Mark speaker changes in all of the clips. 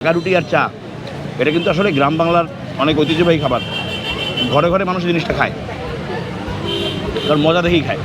Speaker 1: ঢাকা রুটি আর চা এটা কিন্তু আসলে গ্রাম বাংলার অনেক ঐতিহ্যবাহী খাবার। ঘরে ঘরে মানুষ জিনিসটা খায়, কারণ মজা দেখেই খায়।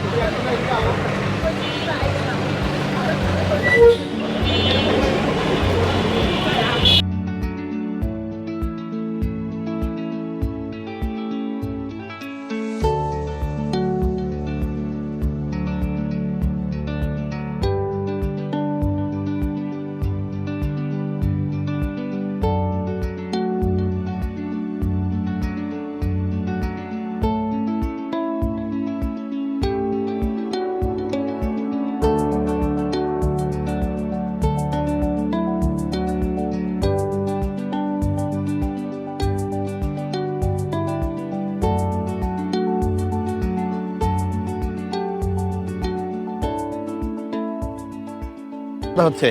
Speaker 1: হচ্ছে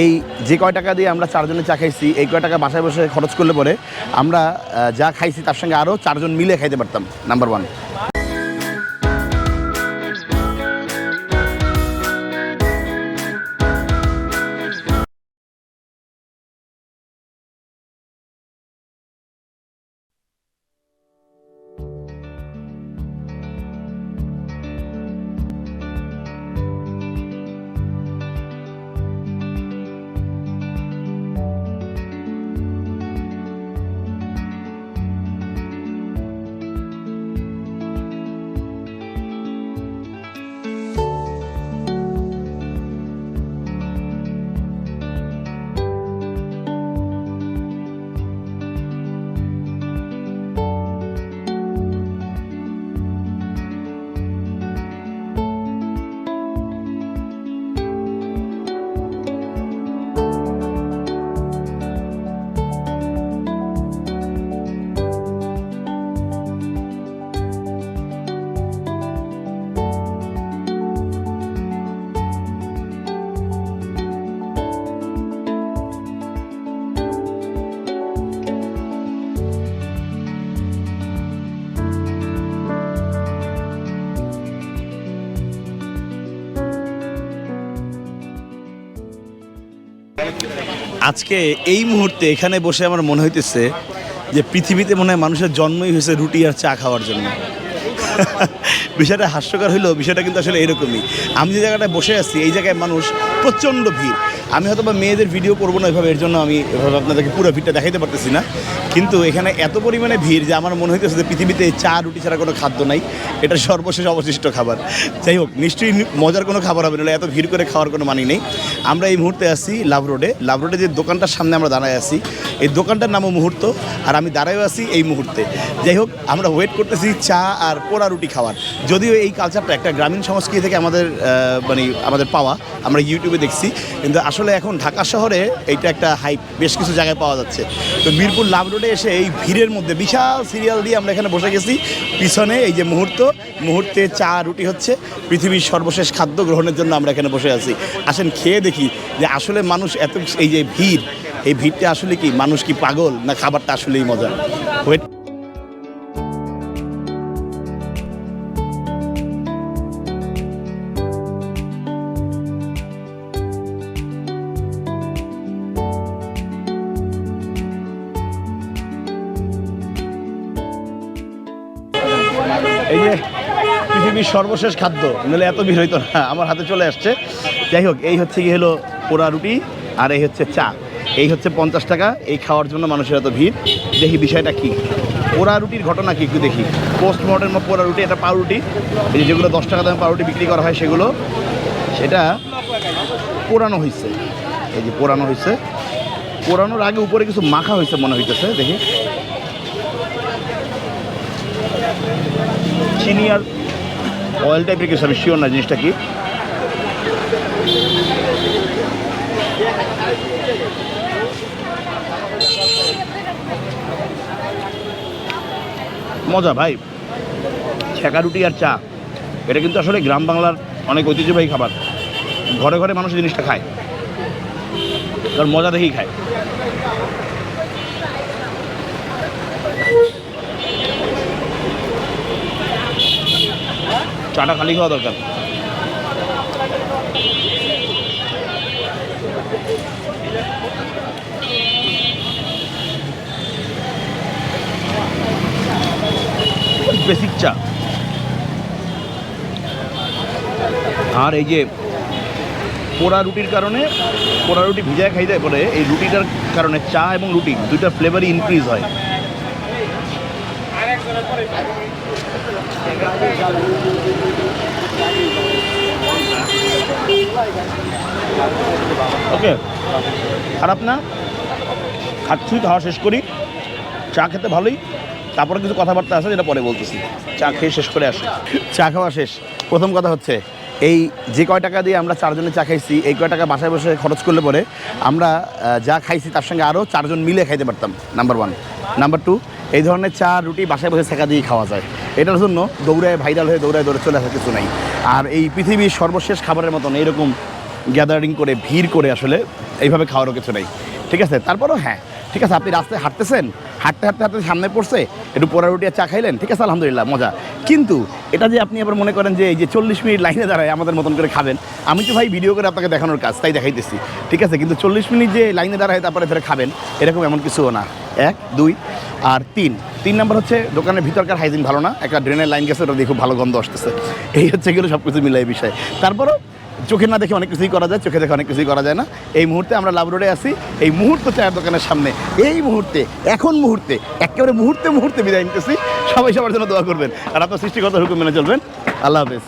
Speaker 1: এই যে কয় টাকা দিয়ে আমরা চারজনে চা খাইছি, এই কয় টাকা বাসায় বসে খরচ করলে পরে আমরা যা খাইছি তার সঙ্গে আরও চারজন মিলে খাইতে পারতাম। Number one. আজকে এই মুহূর্তে এখানে বসে আমার মনে হইতেছে যে পৃথিবীতে মনে হয় মানুষের জন্মই হয়েছে রুটি আর চা খাওয়ার জন্য। বিষয়টা হাস্যকর হইলেও বিষয়টা কিন্তু আসলে এরকমই। আমি যে জায়গাটায় বসে আছি এই জায়গায় মানুষ প্রচণ্ড ভিড়। আমি হয়তো বা মেয়েদের ভিডিও করবো না এভাবে, এর জন্য আমি এভাবে আপনাদেরকে পুরো ভিড়টা দেখাইতে পারতেছি না, কিন্তু এখানে এত পরিমাণে ভিড় যে আমার মনে হইতেছে যে পৃথিবীতে চা রুটি ছাড়া কোনো খাদ্য নাই, এটা সর্বশেষ অবশিষ্ট খাবার। যাই হোক, নিশ্চয়ই মজার কোনো খাবার হবে না, এত ভিড় করে খাওয়ার কোনো মানি নেই। আমরা এই মুহূর্তে আছি লাভ রোডে। লাভ রোডে যে দোকানটার সামনে আমরা দাঁড়ায় আছি, এই দোকানটার নামও মুহূর্ত, আর আমি দাঁড়ায়ও আছি এই মুহূর্তে। যাই হোক, আমরা ওয়েট করতেছি চা আর পোড়া রুটি খাওয়ার। যদিও এই কালচারটা একটা গ্রামীণ সংস্কৃতি থেকে আমাদের পাওয়া, আমরা ইউটিউবে দেখছি, কিন্তু আসলে এখন ঢাকা শহরে এইটা একটা হাইপ বেশ কিছু জায়গায় পাওয়া যাচ্ছে। তো মিরপুর লাভ রোডে এসে এই ভিড়ের মধ্যে বিশাল সিরিয়াল দিয়ে আমরা এখানে বসে গেছি। পিছনে এই যে মুহূর্তে চা রুটি হচ্ছে, পৃথিবীর সর্বশেষ খাদ্য গ্রহণের জন্য আমরা এখানে বসে আছি। আসেন খেয়ে দেখি যে আসলে মানুষ এত, এই যে ভিড়, এই ভিড়টা আসলে কি মানুষ কি পাগল, না খাবারটা আসলেই মজা। ওয়েট এই যে পৃথিবীর সর্বশেষ খাদ্য, নাহলে এত ভিড় হইতো না। আমার হাতে চলে আসছে। যাই হোক, এই হচ্ছে কি হলো পোড়া রুটি, আর এই হচ্ছে চা। এই হচ্ছে 50 টাকা। এই খাওয়ার জন্য মানুষের এত ভিড়। দেখি বিষয়টা কি, পোড়া রুটির ঘটনা কি একটু দেখি। পোস্টমর্টেম পোড়া রুটি, এটা পাউরুটি, এই যে যেগুলো 10 টাকা দামে পাউরুটি বিক্রি করা হয় সেগুলো, সেটা পোড়ানো হয়েছে। এই যে পোড়ানো হয়েছে, পোড়ানোর আগে উপরে কিছু মাখা হয়েছে মনে হইতেছে। দেখি চিনি আর অয়েল টাইপের কিছু, আমি শিওর না জিনিসটা কি। মজা ভাই, ছেঁকা রুটি আর চা এটা কিন্তু আসলে গ্রাম বাংলার অনেক ঐতিহ্যবাহী খাবার। ঘরে ঘরে মানুষ জিনিসটা খায়, কারণ মজা দেখেই খায়। চাটা খালি খাওয়া দরকার। বেসিক চা। আর এই যে পোড়া রুটির কারণে, পোড়া রুটি ভিজায় খাইতে পরে এই রুটিটার কারণে চা এবং রুটি দুইটার ফ্লেভারই ইনক্রিজ হয়। ওকে, খারাপ না, খাচ্ছি, খাওয়া শেষ করি। চা খেতে ভালোই, তারপরে কিছু কথাবার্তা আছে যেটা পরে বলতেছি। চা খেয়ে শেষ করে আসি। চা খাওয়া শেষ। প্রথম কথা হচ্ছে, এই যে কয় টাকা দিয়ে আমরা 4 জনে চা খাইছি, এই কয় টাকা বাসায় বসে খরচ করলে পরে আমরা যা খাইছি তার সঙ্গে আরও 4 জন মিলে খাইতে পারতাম, নাম্বার 1। নাম্বার 2, এই ধরনের চা রুটি বাসায় বসে ছেঁকা দিয়ে খাওয়া যায়। এটার জন্য দৌড়ায় ভাইরাল হয়ে দৌড়ে চলে আসা কিছু নাই। আর এই পৃথিবীর সর্বশেষ খাবারের মতন এইরকম গ্যাদারিং করে ভিড় করে আসলে এইভাবে খাওয়ারও কিছু নেই, ঠিক আছে? তারপরও হ্যাঁ, ঠিক আছে, আপনি রাস্তায় হাঁটতেছেন, হাঁটতে হাঁটতে হাঁটতে সামনে পড়ছে, একটু পোড়া রুটি আর চা খাইলেন, ঠিক আছে, আলহামদুলিল্লাহ, মজা। কিন্তু এটা যে আপনি আবার মনে করেন যে এই যে 40 মিনিট লাইনে দাঁড়ায় আমাদের মতন করে খাবেন, আমি তো ভাই ভিডিও করে আপনাকে দেখানোর কাজ, তাই দেখাইতেছি, ঠিক আছে? কিন্তু 40 মিনিট যে লাইনে দাঁড়ায় তারপরে ফেরে খাবেন, এরকম এমন কিছুও না। 1, 2 আর 3 নাম্বার হচ্ছে দোকানের ভিতরকার হাইজিন ভালো না, একটা ড্রেনের লাইন গেছে, ওটা দিয়ে খুব ভালো গন্ধ আসতেছে। এই হচ্ছে এগুলো সব কিছু মিলাই বিষয়। তারপরও চোখে না দেখে অনেক কিছুই করা যায়, চোখে দেখে অনেক কিছুই করা যায় না। এই মুহূর্তে আমরা লাভ রোডে আছি, এই মুহূর্ত চায়ের দোকানের সামনে, এই মুহূর্তে, এখন মুহূর্তে, একেবারে মুহূর্তে বিদায় নিতেছি। সবাই সবার জন্য দোয়া করবেন আর আপনার সৃষ্টিকর্তার হুকুম মেনে চলবেন। আল্লাহ হাফেজ।